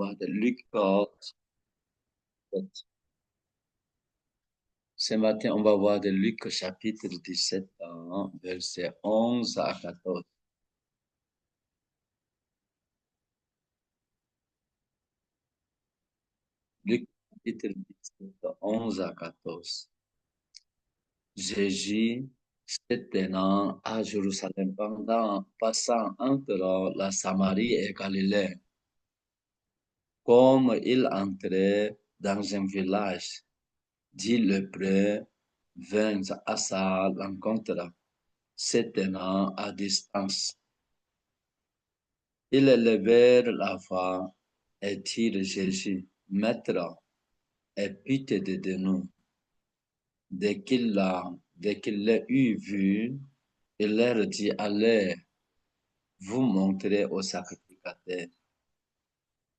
voir de Luc. Ce matin, on va voir de Luc chapitre 17, versets 11 à 14. Luc chapitre 17, 11 à 14. Jésus s'étendant à Jérusalem passant entre la Samarie et Galilée. Comme il entrait dans un village, dit lépreux vint à sa rencontre, s'étendant à distance. Ils levèrent la voix et dirent Jésus, Maître, aie pitié de nous. Dès qu'il l'a eu vu, il leur dit, allez vous montrer au sacrificateur.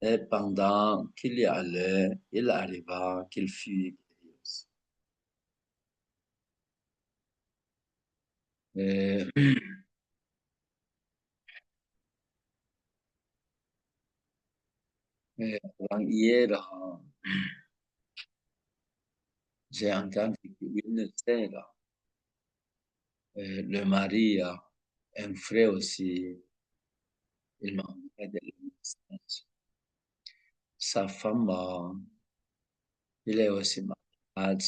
Et pendant qu'il y allait, il arriva qu'il fut guéri. Hier, j'ai entendu qu'une sœur, le mari, un frère aussi, il m'a envoyé des messages. Sa femme, il est aussi malade.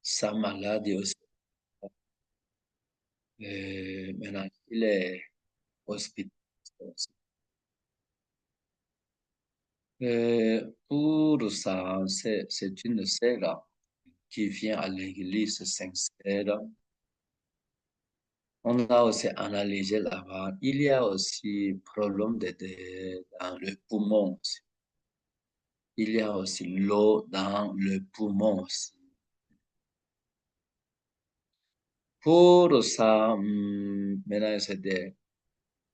Sa maladie aussi. Maintenant, il est hospitalisé aussi. Pour ça, c'est une sœur qui vient à l'église sincère. On a aussi analysé là-bas. Il y a aussi problème dans le poumon aussi. Il y a aussi l'eau dans le poumon aussi. Pour ça, maintenant,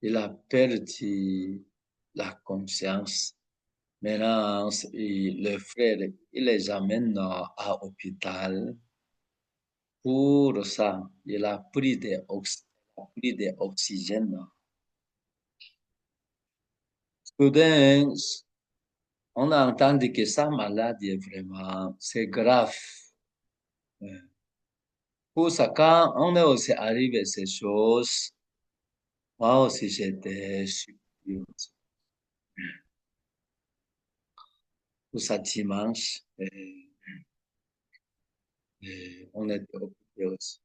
il a perdu la conscience. Maintenant, le frère, il les amène à l'hôpital. Pour ça, il a pris des oxygènes. Soudain, on a entendu que sa maladie est vraiment, c'est grave. Pour ça, quand on est aussi arrivé à ces choses, moi aussi j'étais surpris. Pour ça, dimanche, on était occupé aussi.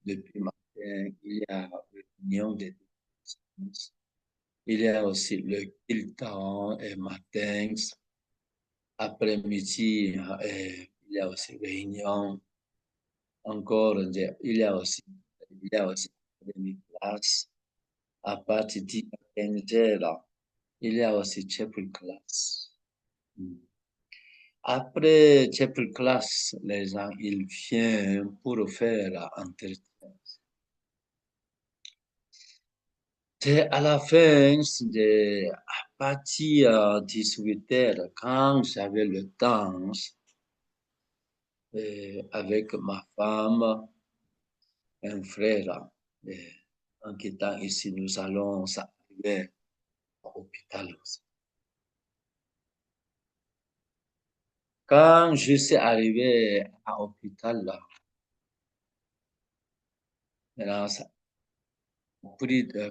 Depuis matin, il y a réunion de dimanche. Il y a aussi le cultan et matin, après-midi, il y a aussi réunion. Encore, il y a aussi demi-classe. À partir de 15 heures, il y a aussi chapel class. Après chapel class, les gens, ils viennent pour faire entretien. C'est à la fin à partir de 18 heures, quand j'avais le temps, avec ma femme, un frère, en quittant ici, nous allons s'arriver à l'hôpital aussi. Quand je suis arrivé à l'hôpital, là, maintenant,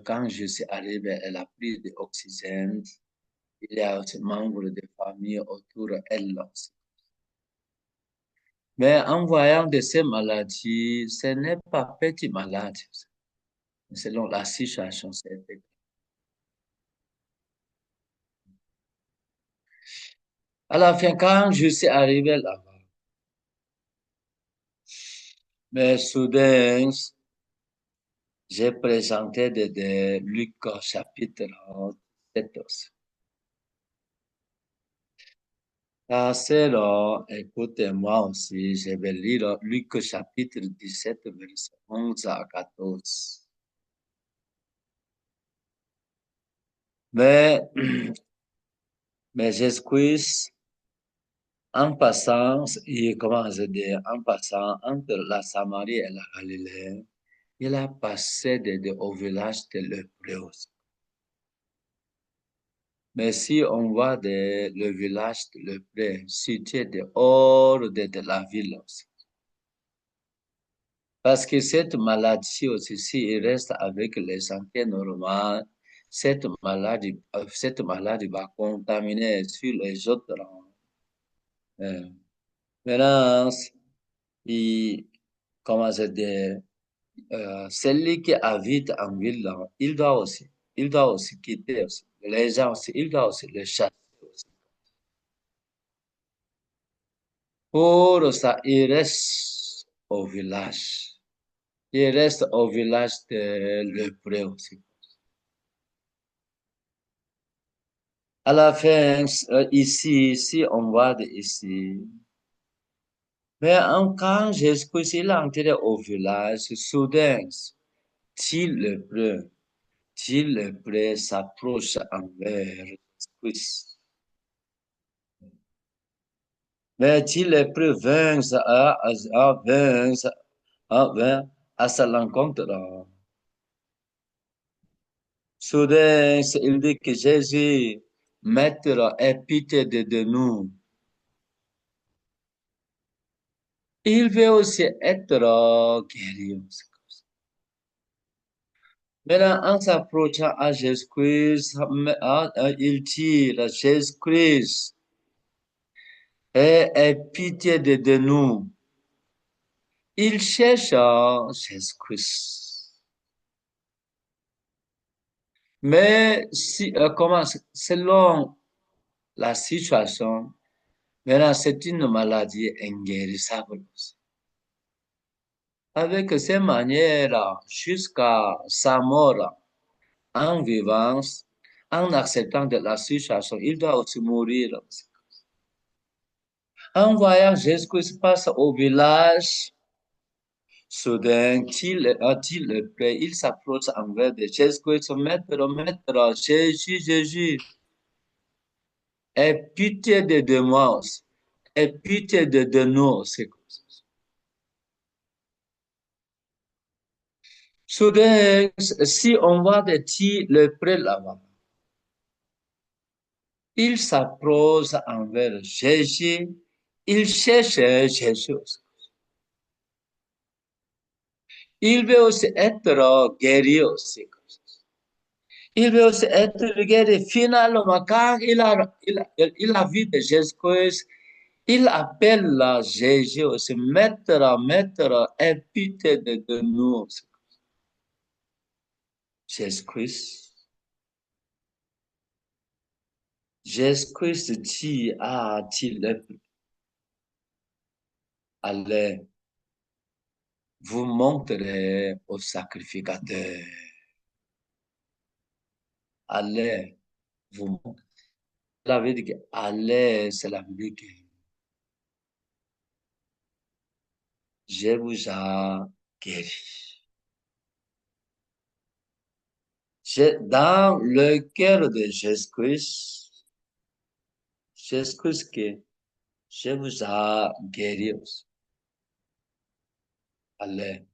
quand je suis arrivé, elle a pris de l'oxygène. Il y a aussi membres de famille autour d'elle aussi. Mais en voyant de ces maladies, ce n'est pas petite maladie. Selon la situation, c'est à la fin, quand je suis arrivé là-bas, mais soudain, j'ai présenté de Luc chapitre 14. Ah, c'est là, écoutez-moi aussi, je vais lire Luc chapitre 17, verset 11 à 14. Mais mes excuses, en passant, et comment je dis, en passant entre la Samarie et la Galilée, il a passé au village de Lépreux. Mais si on voit le village de le près, situé dehors de la ville aussi. Parce que cette maladie aussi, s'il reste avec les santé normales, cette maladie va contaminer sur les autres. Euh, Maintenant, il, comment se dire, celui qui habite en ville, là, il doit aussi quitter aussi. Les gens aussi, il doit aussi les chasser aussi. Pour ça, il reste au village. Il reste au village de Lepré aussi. À la fin, ici, on voit ici. Mais quand Jésus il est entré au village, soudain, il le prend, s'approche envers Jésus. Mais il le prend, vint à sa rencontre. Soudain, il dit que Jésus, Maître, aie pitié de nous. Il veut aussi être guéri. Maintenant, en s'approchant à Jésus-Christ, il dit à Jésus-Christ, aie pitié de nous. Il cherche Jésus-Christ. Mais selon la situation, maintenant, c'est une maladie inguérissable. Avec ces manières, jusqu'à sa mort, en vivant, en acceptant de la situation, il doit aussi mourir. En voyant Jésus-Christ passer au village, soudain, il s'approche envers de Jésus-Christ, Maître, Jésus, aie pitié de moi aussi, aie pitié de nous aussi. Soudain, si on voit de qui le près là-bas, il s'approche envers Jésus, il cherche Jésus. Il veut aussi être guéri aussi. Il veut aussi être guéri. Finalement, quand il a vu de Jésus-Christ, il appelle Jésus aussi, Maître, aie pitié de nous. Jésus-Christ. Jésus-Christ dit à-t-il, allez, vous montrerez au sacrificateur. Allez, vous montrez. Cela veut dire que allez, cela veut dire que je vous ai guéri. Dans le cœur de Jésus-Christ, Jésus-Christ que je vous ai guéri. Allez,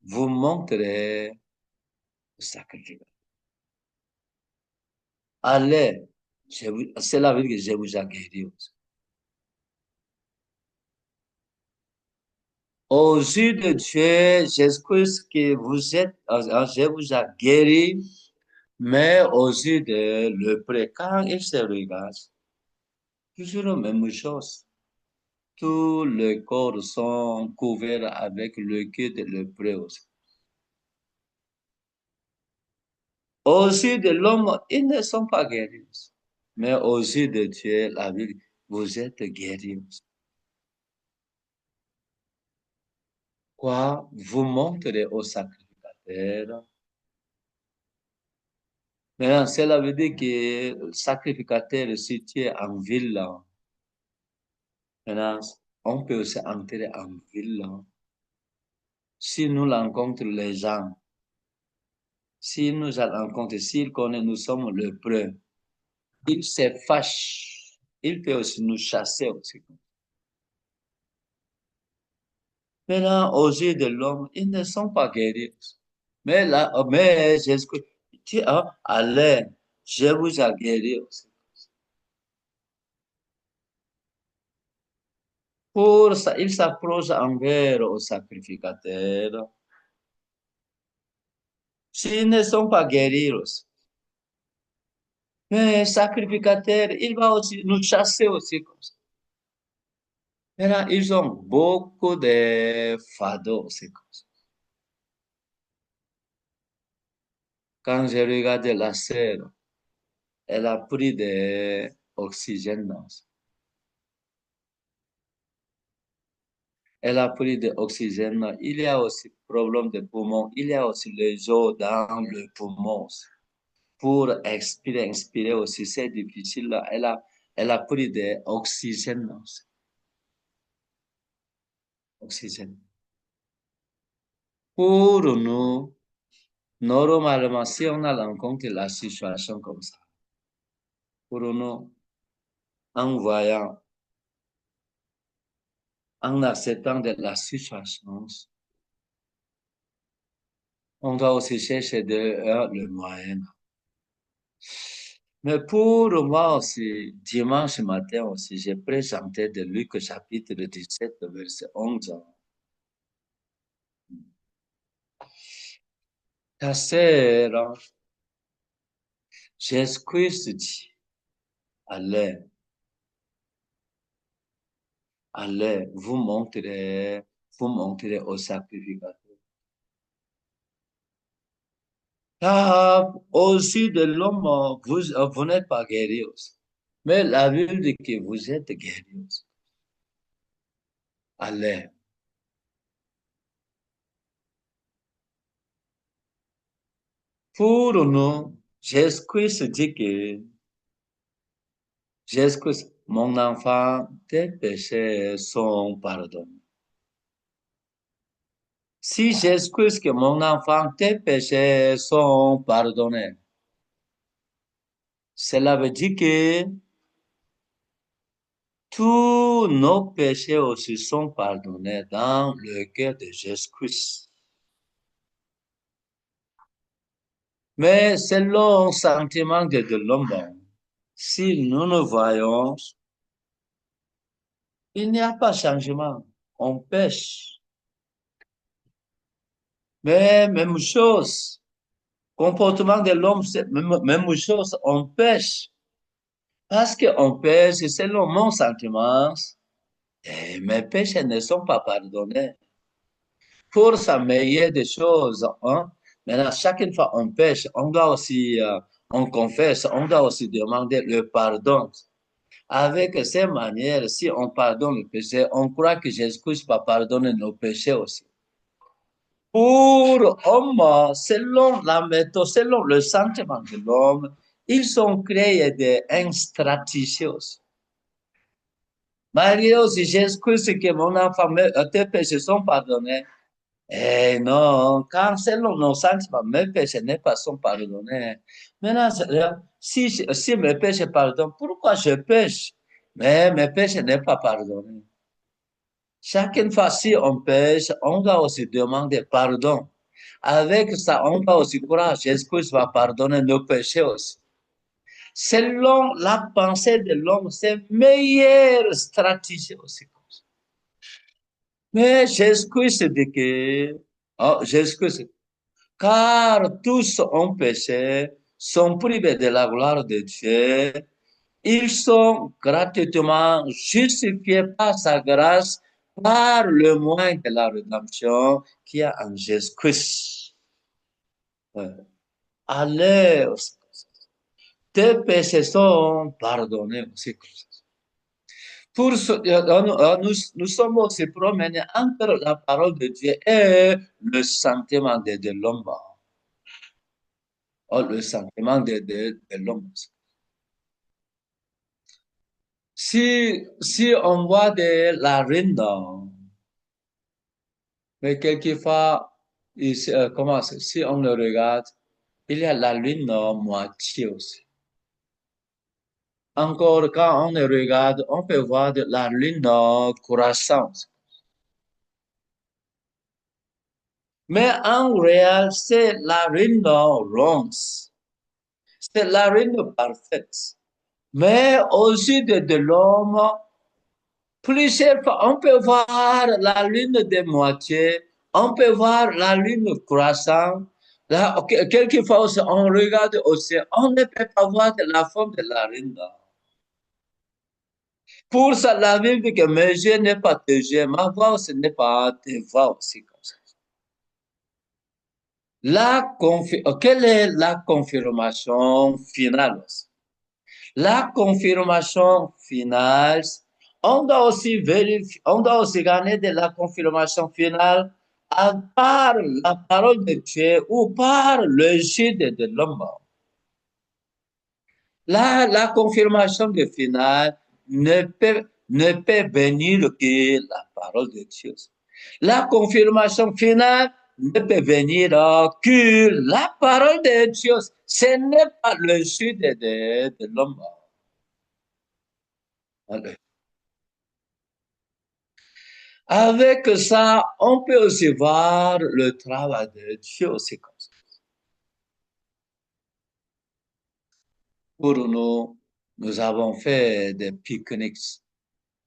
vous montrez au sacrificateur. Allez, cela veut dire que je vous ai guéri. Aux yeux de Dieu, Jésus-Christ, que vous êtes, je vous ai guéri, mais aux yeux de le quand il se regarde, toujours la même chose. Tous les corps sont couverts avec le queue de lépreux. Aux yeux de l'homme, ils ne sont pas guéris. Mais aux yeux de Dieu, la vie, vous êtes guéris. Quoi? Vous montrez au sacrificateur. Maintenant, cela veut dire que le sacrificateur est situé en ville. Maintenant, on peut aussi entrer en ville. Si nous rencontrons les gens, si nous rencontrons, s'ils connaissent, nous sommes le preux. Il se fâche. Il peut aussi nous chasser aussi. Maintenant, aux yeux de l'homme, ils ne sont pas guéris. Mais là, mais Jésus, tu allez, Je vous ai guéri aussi. Pour ça, il s'approche envers au sacrificateur. S'ils ne sont pas guéris aussi. Mais sacrificateur, il va aussi nous chasser aussi comme ça. Maintenant, ils ont beaucoup de fardeaux aussi comme ça. Quand j'ai regardé la sœur, elle a pris de l'oxygène. Elle a pris de l'oxygène. Il y a aussi problème de poumon. Il y a aussi les eaux dans le poumon. Pour expirer, inspirer aussi, c'est difficile. Elle a pris de l'oxygène. Oxygène. Pour nous, normalement, si on a rencontré la situation comme ça, pour nous, en voyant, en acceptant de la situation, on doit aussi chercher le moyen. Mais pour moi aussi, dimanche matin aussi, j'ai présenté de Luc chapitre 17, verset 11. Ta sœur, Jésus-Christ dit, allez, allez, vous montrez au sacrificateur. Ah, aussi de l'homme, vous n'êtes pas guéri aussi. Mais la Bible dit que vous êtes guéri aussi. Allez. Pour nous, Jésus-Christ dit que Jésus-Christ, mon enfant, tes péchés sont pardonnés. Si Jésus-Christ, que mon enfant, tes péchés sont pardonnés, cela veut dire que tous nos péchés aussi sont pardonnés dans le cœur de Jésus-Christ. Mais selon le sentiment de l'homme, si nous nous voyons, il n'y a pas de changement. On pêche. Mais même chose, comportement de l'homme, c'est même chose, on pêche. Parce qu'on pêche selon mon sentiment, et mes péchés ne sont pas pardonnés. Pour s'améliorer des choses, hein, maintenant, chaque fois on pêche, on doit aussi, on confesse, on doit aussi demander le pardon. Avec ces manières, si on pardonne le péché, on croit que Jésus-Christ va pardonner nos péchés aussi. Pour homme, selon la méthode, selon le sentiment de l'homme, ils sont créés des stratégies. Malgré aussi Jésus-Christ que mon enfant, tes péchés sont pardonnés. Eh non, quand selon nos sentiments, mes péchés ne pas sont pardonnés. Maintenant, si mes péchés pardonnent, pourquoi je pêche? Mais mes péchés n'est pas pardonnés. Chaque fois, si on pêche, on doit aussi demander pardon. Avec ça, on doit aussi croire que Jésus va pardonner nos péchés aussi. Selon la pensée de l'homme, c'est meilleure stratégie aussi. Mais Jésus-Christ dit que, oh, Jésus-Christ, car tous ont péché, sont privés de la gloire de Dieu, ils sont gratuitement justifiés par sa grâce, par le moyen de la rédemption qui est en Jésus-Christ. Ouais. Allez, tes péchés sont pardonnés aussi. Pour ce, nous sommes aussi promenés entre la parole de Dieu et le sentiment de l'homme. Oh, le sentiment de l'homme. Si on voit de la rine, mais quelquefois, comment, si on le regarde, il y a la lune moitié aussi. Encore, quand on le regarde, on peut voir de la lune croissante. Mais en réalité, c'est la lune ronde. C'est la ruine parfaite. Mais aux yeux de l'homme, plusieurs fois, on peut voir la lune de moitié, on peut voir la lune croissante. Là, quelquefois, on regarde aussi, on ne peut pas voir la forme de la lune. Pour ça, la Bible dit que mes yeux n'est pas tes yeux, ma voix ce n'est pas tes voix aussi comme ça. Quelle est la confirmation finale? La confirmation finale, on doit aussi vérifier, on doit aussi gagner de la confirmation finale par la parole de Dieu ou par le jeu de l'homme. La confirmation de finale ne peut venir que la parole de Dieu. La confirmation finale ne peut venir que la parole de Dieu. Ce n'est pas le jeu de l'homme. Avec ça, on peut aussi voir le travail de Dieu aussi comme ça. Pour nous, nous avons fait des pique-niques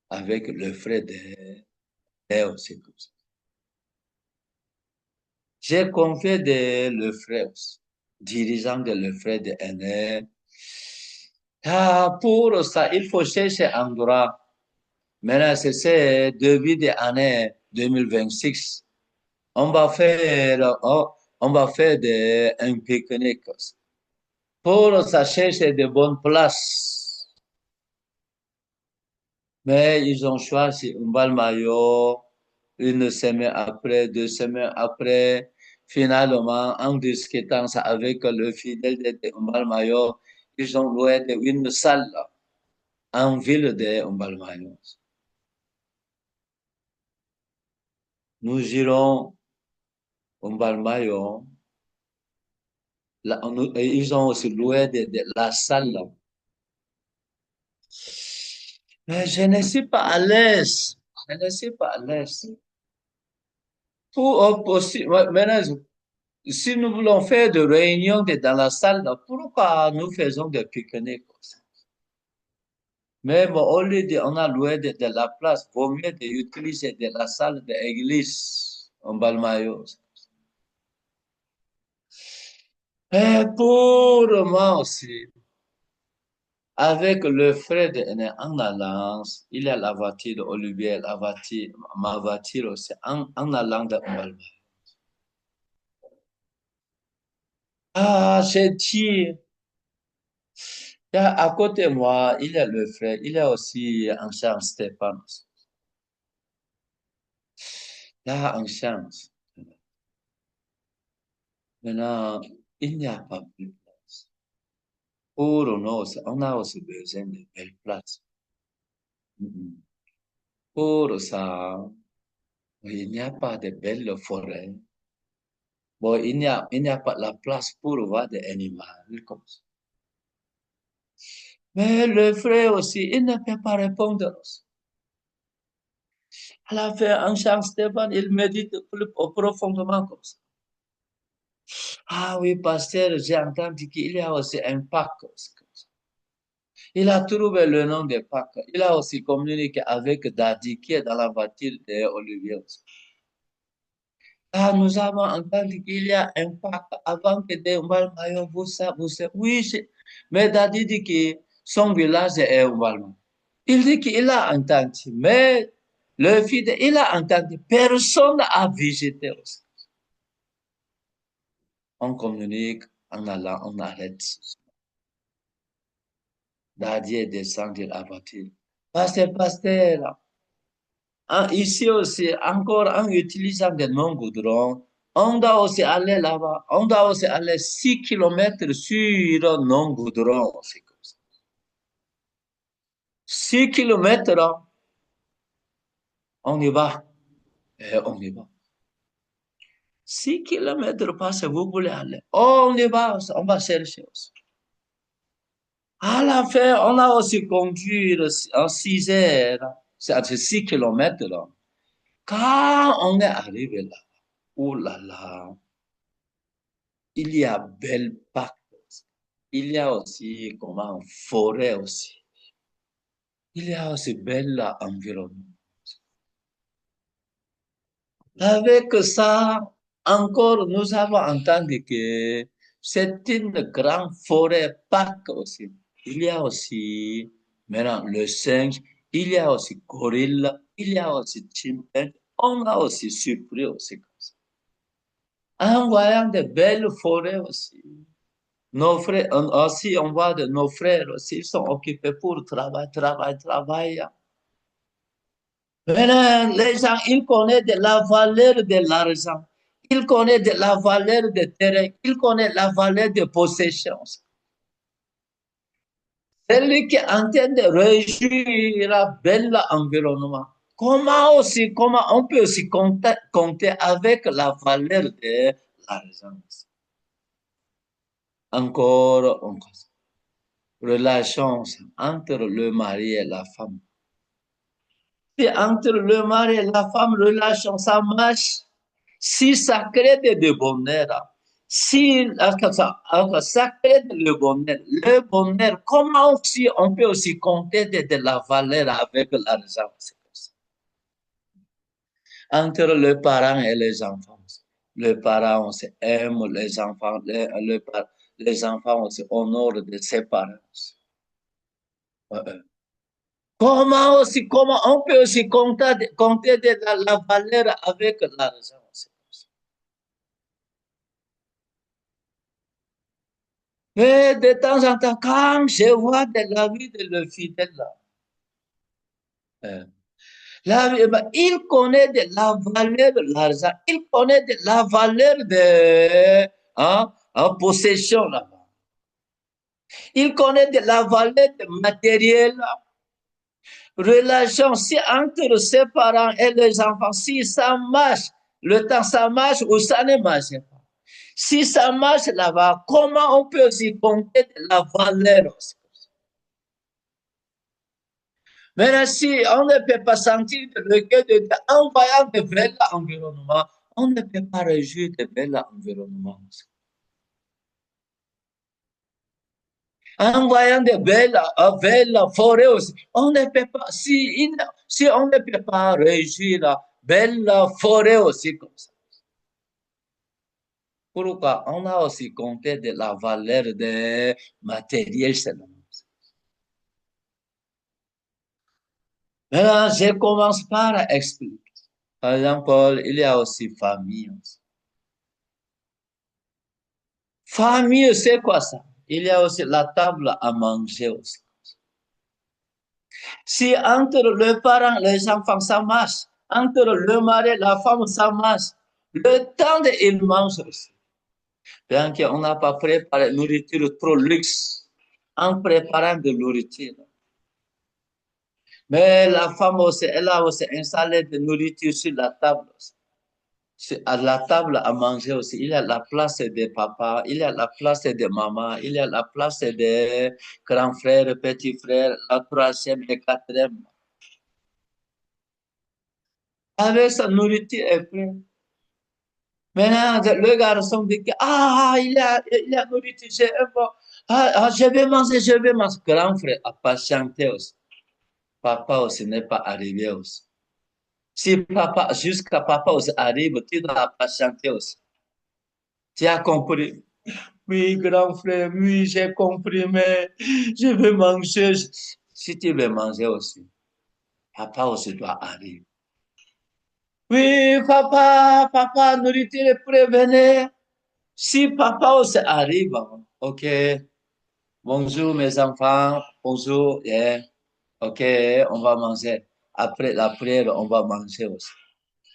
avec le frère de aussi comme ça. J'ai confié de le frère aussi, dirigeant de le frère de aîné. Ah, pour ça, il faut chercher un endroit. Maintenant, c'est début de l'année 2026. On va faire un pique-nique aussi. Pour ça chercher de bonnes places. Mais ils ont choisi un maillot une semaine après, 2 semaines après. Finalement, en discutant ça avec le fidèle de Umbalmayo, ils ont loué une salle en ville de Umbalmayo. Nous irons Umbalmayo. Ils ont aussi loué la salle. Mais je ne suis pas à l'aise. Je ne suis pas à l'aise. Maintenant, si nous voulons faire des réunions dans la salle, pourquoi nous faisons des pique-niques? Même au lieu de, on a loué de la place, vaut mieux d'utiliser de la salle de l'église en Balmayo. Et pour moi aussi, avec le frère en alliance, il y a la voiture d'Olivier, la voiture, ma voiture aussi, en allant de Balmayo. Ah, j'ai dit, à côté de moi, il y a le frère, il y a aussi un chance Stéphane. Il y a un chance. Maintenant, il n'y a pas plus de place. Pour nous, on a aussi besoin de belles places. Mhm. Pour ça, il n'y a pas de belles forêts. Bon, il n'y a pas la place pour voir des animaux comme ça. Mais le frère aussi, il ne peut pas répondre. À la fin, en chance Stéphane, il médite plus profondément comme ça. Ah oui, pasteur, j'ai entendu qu'il y a aussi un Pâques. Il a trouvé le nom de Pâques. Il a aussi communiqué avec Daddy qui est dans la voiture d'Olivier. Ah, nous avons entendu qu'il y a un Pâques avant que des Mbalmayo vous savez. Oui, mais Daddy dit que son village est Mbalma. Il dit qu'il a entendu, mais le fils, il a entendu. Personne n'a visité aussi. On communique en allant, on arrête. Daddy est descendu de la voiture. Pasteur, ici aussi, encore en utilisant des non-goudrons, on doit aussi aller là-bas. On doit aussi aller 6 kilomètres sur non-goudron. 6 kilomètres, on y va. Et on y va. 6 kilomètres parce que vous voulez aller. On y va, on va chercher aussi. À la fin, on a aussi conduit en 6 heures. C'est 6 kilomètres. Quand on est arrivé là, oh là là, il y a belle Pâques. il y a aussi, comment, forêt aussi. Il y a aussi bel environnement. Avec ça, encore, nous avons entendu que c'est une grande forêt, parc aussi. Il y a aussi, maintenant, le singe, il y a aussi gorille, il y a aussi chimpanzé. On a aussi surpris aussi comme ça. En voyant de belles forêts aussi. Nos frères, aussi, on voit de nos frères aussi, ils sont occupés pour travailler. Maintenant, les gens, ils connaissent de la valeur de l'argent. Ils connaissent de la valeur des terrain. Ils connaissent la valeur des possessions. Celui qui est en train de réjouir un bel environnement. Comment on peut aussi compter avec la valeur de l'argent? Encore, relation entre le mari et la femme. Si entre le mari et la femme, relation, ça marche. Si ça crée de bonheur, si ça crée le bonheur, comment aussi on peut aussi compter de la valeur avec l'argent? Entre le parent et les enfants. Le parent, on aime les enfants, les enfants, on honore de ses parents. Comment on peut aussi compter de la valeur avec l'argent? Mais de temps en temps, quand je vois de la vie de le fidèle, euh, il connaît de la valeur de l'argent, il connaît de la valeur de possession là-bas. Il connaît de la valeur de matériel, relation, si entre ses parents et les enfants, si ça marche, le temps ça marche ou ça ne marche pas. Si ça marche là-bas, comment on peut aussi compter de la valeur aussi? Maintenant, si on ne peut pas sentir le cœur de Dieu en voyant de bel environnement, on ne peut pas réjouir de bel environnement. En voyant de belles forêts aussi, on ne peut pas, si on ne peut pas réjouir la belle forêt aussi comme ça. Pourquoi? On a aussi compté de la valeur des matériels seulement. Maintenant, je commence par expliquer. Par exemple, il y a aussi famille. Famille, c'est quoi ça? Il y a aussi la table à manger aussi. Si entre le parent, les enfants, ça marche. Entre le mari, la femme, ça marche. Le temps de ils mangent aussi. Bien qu'on n'a pas préparé nourriture trop luxe en préparant de nourriture. Mais la femme aussi, elle a aussi installé de nourriture sur la table aussi. À la table à manger aussi, il y a la place des papas, il y a la place des mamans, il y a la place des grands frères, petits frères, la troisième et quatrième. Avec sa nourriture est prête. Maintenant, le garçon dit que, il y a nourriture, je vais manger, je vais manger. Grand frère a patienté aussi. Papa aussi n'est pas arrivé aussi. Si papa, jusqu'à papa aussi arrive, tu dois patienter aussi. Tu as compris? Oui, grand frère, oui, j'ai compris, mais je veux manger. Si tu veux manger aussi, papa aussi doit arriver. Oui, papa, nourriture est prévenue. Si papa aussi arrive, ok, bonjour mes enfants, bonjour, yeah, ok, on va manger. Après la prière, on va manger aussi.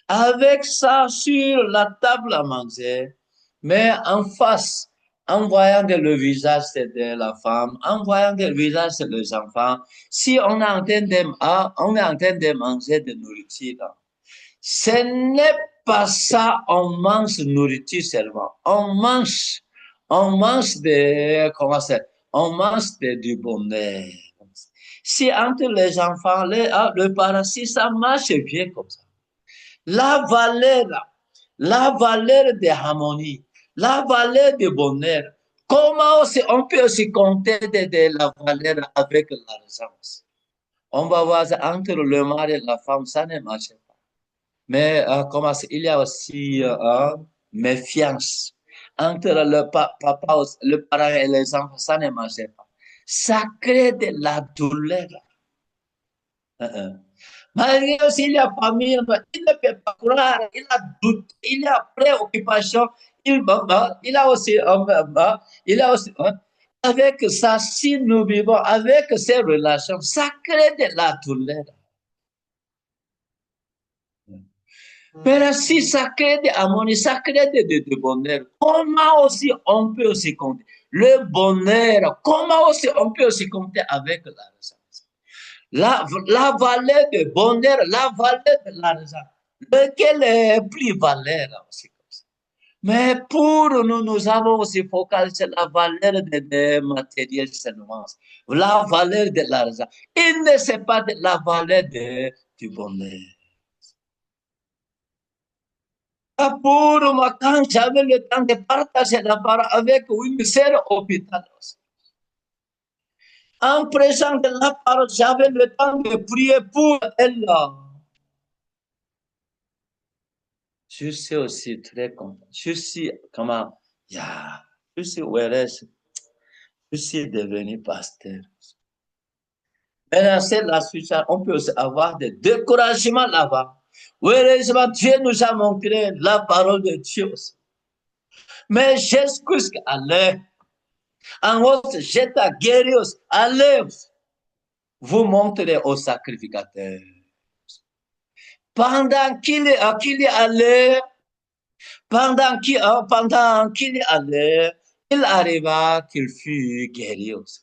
Avec ça sur la table à manger, mais en face, en voyant le visage de la femme, en voyant le visage des enfants, si on est en train on est en train de manger de nourriture, ce n'est pas ça, on mange nourriture seulement. On mange comment c'est, on mange du bonheur. Si entre les enfants, le parent, si ça marche bien comme ça, la valeur, la valeur de harmonie, la valeur de bonheur, Comment aussi, on peut aussi compter de la valeur avec l'argent? On va voir entre le mari et la femme, ça ne marche pas. Mais il y a aussi méfiance entre papa, le parent et les enfants, ça ne marche pas. Ça crée de la douleur. Malgré aussi, il y a famille, il ne peut pas croire, il a doute, il a préoccupation, il a aussi, avec ça, si nous vivons avec ces relations, ça crée de la douleur. Mais si ça crée de harmonie, ça crée de bonheur, comment aussi on peut aussi compter le bonheur, comment aussi on peut aussi compter avec l'argent? La valeur du bonheur, la valeur de l'argent, lequel est plus valeur aussi. Mais pour nous, nous avons aussi focalisé la valeur des matériels seulement, la valeur de l'argent. Il ne sait pas de la valeur du bonheur. Pour moi, quand j'avais le temps de partager la parole avec une sœur hôpital, en présent de la parole, j'avais le temps de prier pour elle. Je suis aussi très content. Je suis, comment, yeah, je suis heureuse. Je suis devenu pasteur. Maintenant, c'est la suite. On peut aussi avoir des découragements là-bas. Heureusement, Dieu nous a montré la parole de Dieu. Mais Jésus allez, en haut, jette à guérir, allez, vous montrez au sacrificateur. Qu'il est allé, pendant qu'il est allé, il arriva qu'il fut guéri aussi.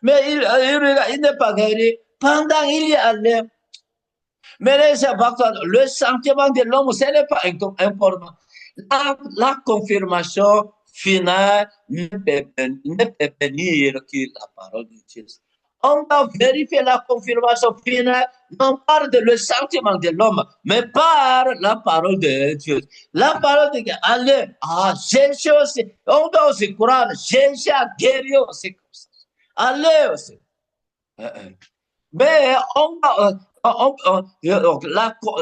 Mais il n'est pas guéri. Pendant qu'il est allé, mais le sentiment de l'homme, ce n'est pas important. La confirmation finale ne peut venir que la parole de Dieu. On va vérifier la confirmation finale, non par le sentiment de l'homme, mais par la parole de Dieu. La parole de Dieu, allez, Jésus aussi, on doit aussi croire, Jésus a guéri aussi comme ça. Allez aussi. Mais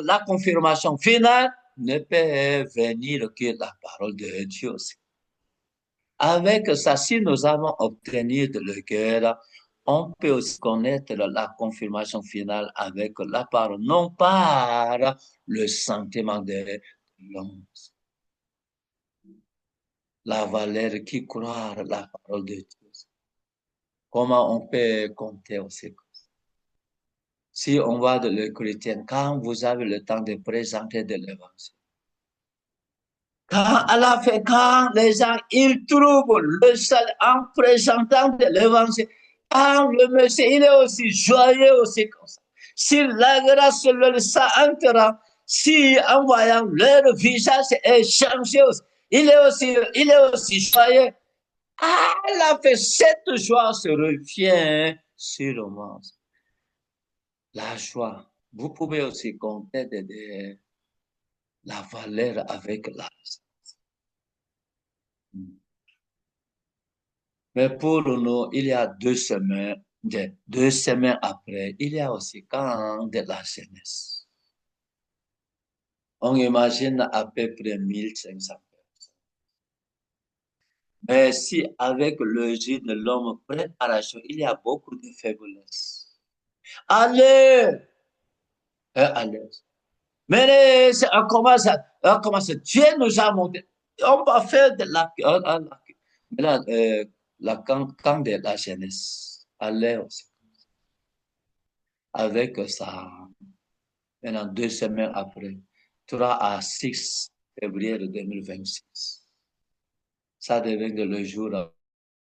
la confirmation finale ne peut venir que la parole de Dieu aussi. Avec ça, si nous avons obtenu de le cœur, on peut aussi connaître la confirmation finale avec la parole, non par le sentiment de l'homme. La valeur qui croit la parole de Dieu. Comment on peut compter aussi? Si on va de le chrétien, quand vous avez le temps de présenter de l'évangile, quand à la fin, quand les gens, ils trouvent le salut en présentant de l'évangile, quand le monsieur, il est aussi joyeux aussi comme ça. Si la grâce leur s'entrera, si en voyant leur visage est changé aussi, il est aussi joyeux. À la fin, cette joie se revient sur moi. La joie. Vous pouvez aussi compter la valeur avec l'argent. Mais pour nous, il y a 2 semaines, 2 semaines après, il y a aussi quand de la jeunesse. On imagine à peu près 1500 personnes. Mais si avec le jeu de l'homme préparation, il y a beaucoup de faiblesse. Allez! Allez! Mais on commence, Dieu nous a montré. On va faire de la camp de la jeunesse. Allez aussi. Avec ça, maintenant 2 semaines après, 3 à 6 février 2026. Ça devient le jour